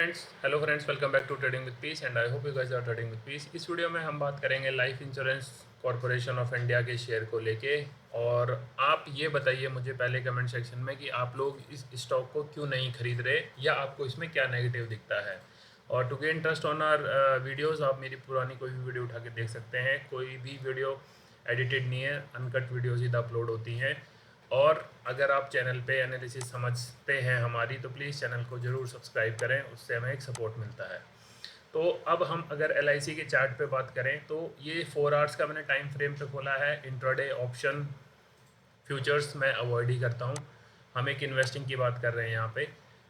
Hello friends, welcome back to trading with peace and I hope you guys are trading with peace. इस video में हम बात करेंगे Life Insurance Corporation of India के share को लेके। और आप ये बताइए मुझे पहले कमेंट सेक्शन में कि आप लोग इस स्टॉक को क्यों नहीं खरीद रहे या आपको इसमें क्या नेगेटिव दिखता है। और to gain trust on our videos आप मेरी पुरानी कोई भी वीडियो उठा के देख सकते हैं। कोई भी वीडियो एडिटेड नहीं है, अनकट वीडियो सीधा अपलोड होती हैं। और अगर आप चैनल पे एनालिसिस समझते हैं हमारी, तो प्लीज़ चैनल को ज़रूर सब्सक्राइब करें, उससे हमें एक सपोर्ट मिलता है। तो अब हम अगर LIC के चार्ट पे बात करें तो ये 4 आवर्स का मैंने टाइम फ्रेम पे खोला है। इंट्राडे ऑप्शन फ्यूचर्स मैं अवॉइड ही करता हूँ। हम एक इन्वेस्टिंग की बात कर रहे हैं यहाँ पे।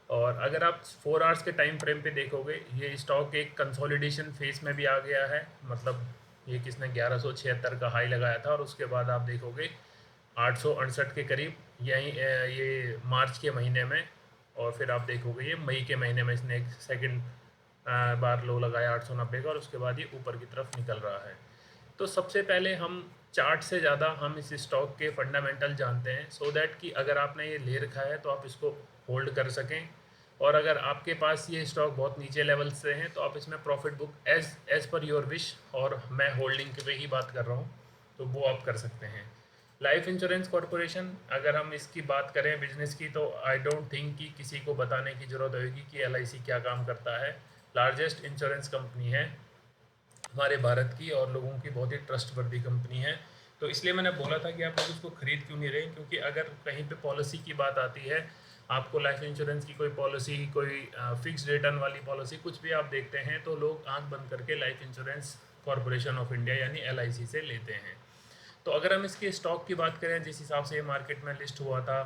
और अगर आप 4 आवर्स के टाइम फ्रेम पे देखोगे, ये स्टॉक एक कंसोलिडेशन फेज में भी आ गया है। मतलब ये किसने 1176 का हाई लगाया था और उसके बाद आप देखोगे 868 के करीब यहीं ये मार्च के महीने में। और फिर आप देखोगे ये मई के महीने में इसने एक सेकंड बार लो लगाया 890 का और उसके बाद ये ऊपर की तरफ निकल रहा है। तो सबसे पहले हम चार्ट से ज़्यादा हम इस स्टॉक के फंडामेंटल जानते हैं, सो दैट कि अगर आपने ये ले रखा है तो आप इसको होल्ड कर सकें। और अगर आपके पास ये स्टॉक बहुत नीचे लेवल से हैं तो आप इसमें profit book as per your wish, और मैं होल्डिंग पे ही बात कर रहा हूँ, तो वो आप कर सकते हैं। लाइफ इंश्योरेंस कॉरपोरेशन, अगर हम इसकी बात करें बिजनेस की, तो आई डोंट थिंक कि किसी को बताने की ज़रूरत होगी कि LIC क्या काम करता है। लार्जेस्ट इंश्योरेंस कंपनी है हमारे भारत की और लोगों की बहुत ही ट्रस्टवर्दी कंपनी है। तो इसलिए मैंने बोला था कि आप लोग इसको खरीद क्यों नहीं रहे, क्योंकि अगर कहीं पे पॉलिसी की बात आती है, आपको लाइफ इंश्योरेंस की कोई पॉलिसी, कोई फिक्स रिटर्न वाली पॉलिसी कुछ भी आप देखते हैं, तो लोग आंख बंद करके life Insurance Corporation of India यानी LIC से लेते हैं। तो अगर हम इसके स्टॉक की बात करें, जिस हिसाब से ये मार्केट में लिस्ट हुआ था,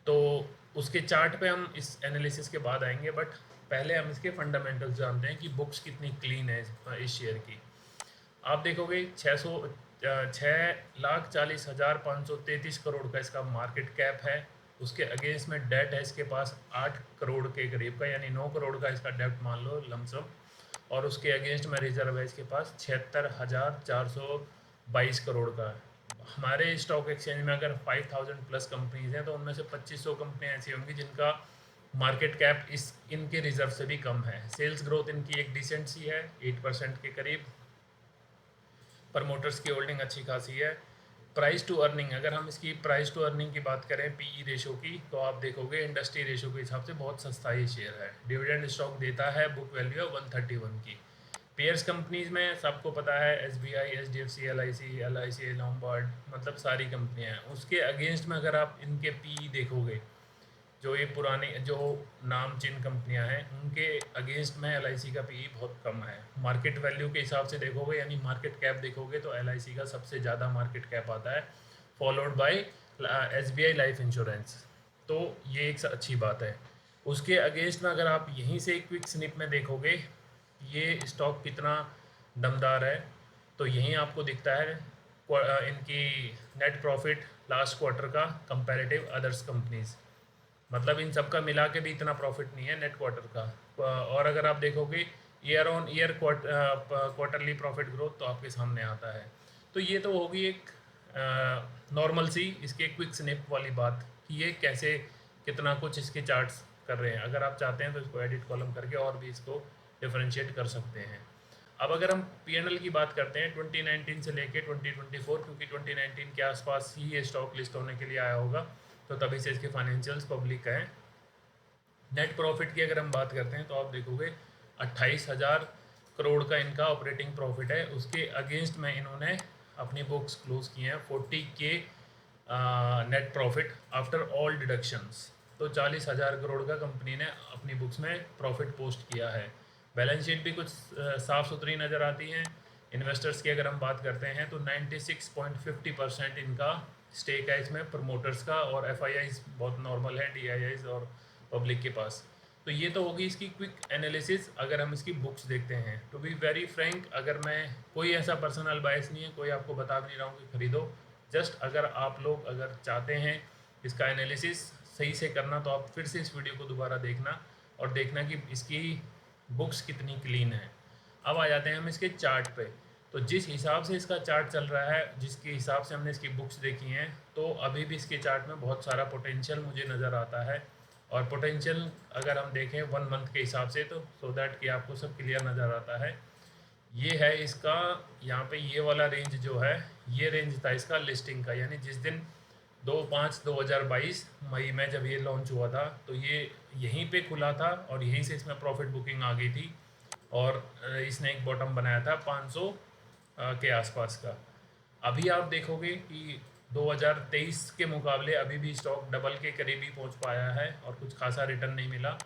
तो उसके चार्ट पे हम इस एनालिसिस के बाद आएंगे। बट पहले हम इसके फंडामेंटल्स जानते हैं कि बुक्स कितनी क्लीन है इस शेयर की। आप देखोगे 6,40,533 करोड़ का इसका मार्केट कैप है। उसके अगेंस्ट में डेट है इसके पास 8 करोड़ के करीब का, यानी 9 करोड़ का इसका डेट मान लो लमसम। और उसके अगेंस्ट में रिजर्व है इसके पास 76,422 करोड़ का। हमारे स्टॉक एक्सचेंज में अगर 5,000 प्लस कंपनीज हैं तो उनमें से 2500 कंपनियाँ ऐसी होंगी जिनका मार्केट कैप इस इनके रिजर्व से भी कम है। सेल्स ग्रोथ इनकी एक डिसेंट सी है, 8% के करीब। प्रमोटर्स की होल्डिंग अच्छी खासी है। प्राइस टू अर्निंग, अगर हम इसकी प्राइस टू अर्निंग की बात करें PE रेशो की, तो आप देखोगे इंडस्ट्री रेशो के हिसाब से बहुत सस्ता ही शेयर है। डिविडेंड स्टॉक देता है, बुक वैल्यू है 131 की। पेयर्स कंपनीज में सबको पता है SBI, HDFC, LIC, लॉम्बार्ड, मतलब सारी कंपनियां हैं। उसके अगेंस्ट में अगर आप इनके PE देखोगे, जो ये पुराने जो नामचीन कंपनियां हैं, उनके अगेंस्ट में LIC का PE बहुत कम है। मार्केट वैल्यू के हिसाब से देखोगे यानी मार्केट कैप देखोगे तो LIC का सबसे ज़्यादा मार्केट कैप आता है, followed by SBI life insurance. तो ये एक अच्छी बात है। उसके अगेंस्ट में अगर आप यहीं से क्विक स्निप में देखोगे ये स्टॉक कितना दमदार है, तो यहीं आपको दिखता है इनकी नेट प्रॉफिट लास्ट क्वार्टर का कंपैरेटिव अदर्स कंपनीज। मतलब इन सब का मिला के भी इतना प्रॉफिट नहीं है नेट क्वार्टर का। और अगर आप देखोगे year on year quarterly profit growth, तो आपके सामने आता है। तो ये तो होगी एक नॉर्मल सी इसके क्विक स्निप वाली बात कि ये कैसे कितना कुछ इसके चार्ट्स कर रहे हैं। अगर आप चाहते हैं तो इसको एडिट कॉलम करके और भी इसको डिफरेंशिएट कर सकते हैं। अब अगर हम P&L की बात करते हैं 2019 से लेके 2024, क्योंकि 2019 के आसपास ही ये स्टॉक लिस्ट होने के लिए आया होगा, तो तभी से इसके फाइनेंशियल्स पब्लिक हैं। नेट प्रॉफिट की अगर हम बात करते हैं तो आप देखोगे 28,000 करोड़ का इनका ऑपरेटिंग प्रॉफिट है। उसके अगेंस्ट में इन्होंने अपनी बुक्स क्लोज की हैं 40 के net profit after all deductions. तो 40,000 करोड़ का कंपनी ने अपनी बुक्स में प्रॉफिट पोस्ट किया है। बैलेंस शीट भी कुछ साफ़ सुथरी नज़र आती हैं। इन्वेस्टर्स की अगर हम बात करते हैं तो 96.50% इनका स्टेक है इसमें प्रमोटर्स का, और FIIs बहुत नॉर्मल है, DIIs और पब्लिक के पास। तो ये तो होगी इसकी क्विक एनालिसिस। अगर हम इसकी बुक्स देखते हैं, टू बी वेरी फ्रैंक, अगर मैं कोई ऐसा पर्सनल बायस नहीं है, कोई आपको बता भी नहीं रहा हूँ कि खरीदो। जस्ट अगर आप लोग अगर चाहते हैं इसका एनालिसिस सही से करना, तो आप फिर से इस वीडियो को दोबारा देखना और देखना कि इसकी बुक्स कितनी क्लीन है। अब आ जाते हैं हम इसके चार्ट पे। तो जिस हिसाब से इसका चार्ट चल रहा है, जिसके हिसाब से हमने इसकी बुक्स देखी हैं, तो अभी भी इसके चार्ट में बहुत सारा पोटेंशियल मुझे नज़र आता है। और पोटेंशियल अगर हम देखें 1 मंथ के हिसाब से, तो सो दैट कि आपको सब क्लियर नज़र आता है। ये है इसका, यहाँ पे ये वाला रेंज जो है, ये रेंज था इसका लिस्टिंग का, यानी जिस दिन 2/5/2022 मई में जब ये लॉन्च हुआ था, तो ये यहीं पे खुला था और यहीं से इसमें प्रॉफिट बुकिंग आ गई थी। और इसने एक बॉटम बनाया था 500 के आसपास का। अभी आप देखोगे कि 2023 के मुकाबले अभी भी स्टॉक डबल के करीब ही पहुंच पाया है और कुछ खासा रिटर्न नहीं मिला।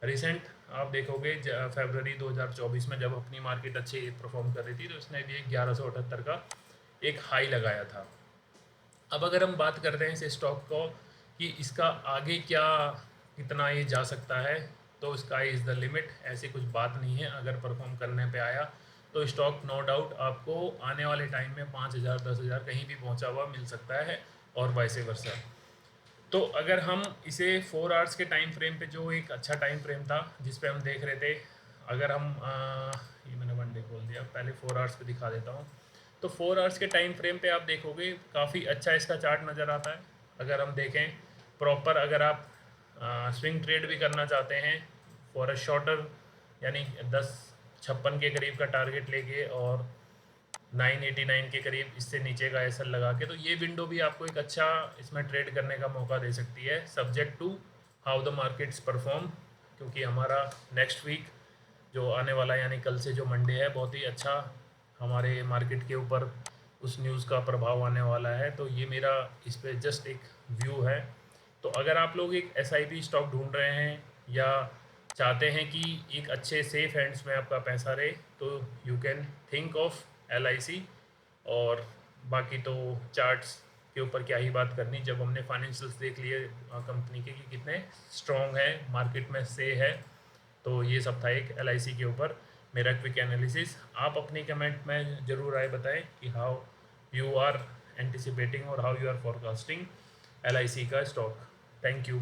रिसेंट आप देखोगे फरवरी 2024 में जब अपनी मार्केट अच्छी परफॉर्म कर रही थी, तो इसने भी 1178 का एक हाई लगाया था। अब अगर हम बात करते हैं इस स्टॉक को कि इसका आगे क्या, कितना ये जा सकता है, तो स्काई इज़ द लिमिट, ऐसी कुछ बात नहीं है। अगर परफॉर्म करने पे आया तो स्टॉक नो डाउट आपको आने वाले टाइम में 5,000 10,000 कहीं भी पहुंचा हुआ मिल सकता है, और वैसे वर्सा। तो अगर हम इसे 4 आवर्स के टाइम फ्रेम पे, जो एक अच्छा टाइम फ्रेम था जिस पे हम देख रहे थे, अगर हम ये मैंने 1 डे खोल दिया, पहले 4 आवर्स पे दिखा देता हूँ। तो 4 आवर्स के टाइम फ्रेम पे आप देखोगे काफ़ी अच्छा इसका चार्ट नज़र आता है। अगर हम देखें प्रॉपर, अगर आप स्विंग ट्रेड भी करना चाहते हैं फॉर अ शॉर्टर, यानी 1056 के करीब का टारगेट लेके और 989 के करीब इससे नीचे का एसएल लगा के, तो ये विंडो भी आपको एक अच्छा इसमें ट्रेड करने का मौका दे सकती है, subject to how the markets perform. क्योंकि हमारा नेक्स्ट वीक जो आने वाला है, यानी कल से जो मंडे है, बहुत ही अच्छा हमारे मार्केट के ऊपर उस न्यूज़ का प्रभाव आने वाला है। तो ये मेरा इस पर जस्ट एक व्यू है। तो अगर आप लोग एक एसआईपी स्टॉक ढूंढ रहे हैं या चाहते हैं कि एक अच्छे सेफ हैंड्स में आपका पैसा रहे, तो you can think of LIC। और बाकी तो चार्ट्स के ऊपर क्या ही बात करनी, जब हमने फाइनेंशियल्स देख लिए कंपनी के कि कितने स्ट्रॉन्ग है, मार्केट में से है। तो ये सब था एक LIC के ऊपर मेरा क्विक एनालिसिस। आप अपनी कमेंट में ज़रूर राय बताएं कि हाउ यू आर एंटिसिपेटिंग और how you are forecasting LIC का स्टॉक। Thank you.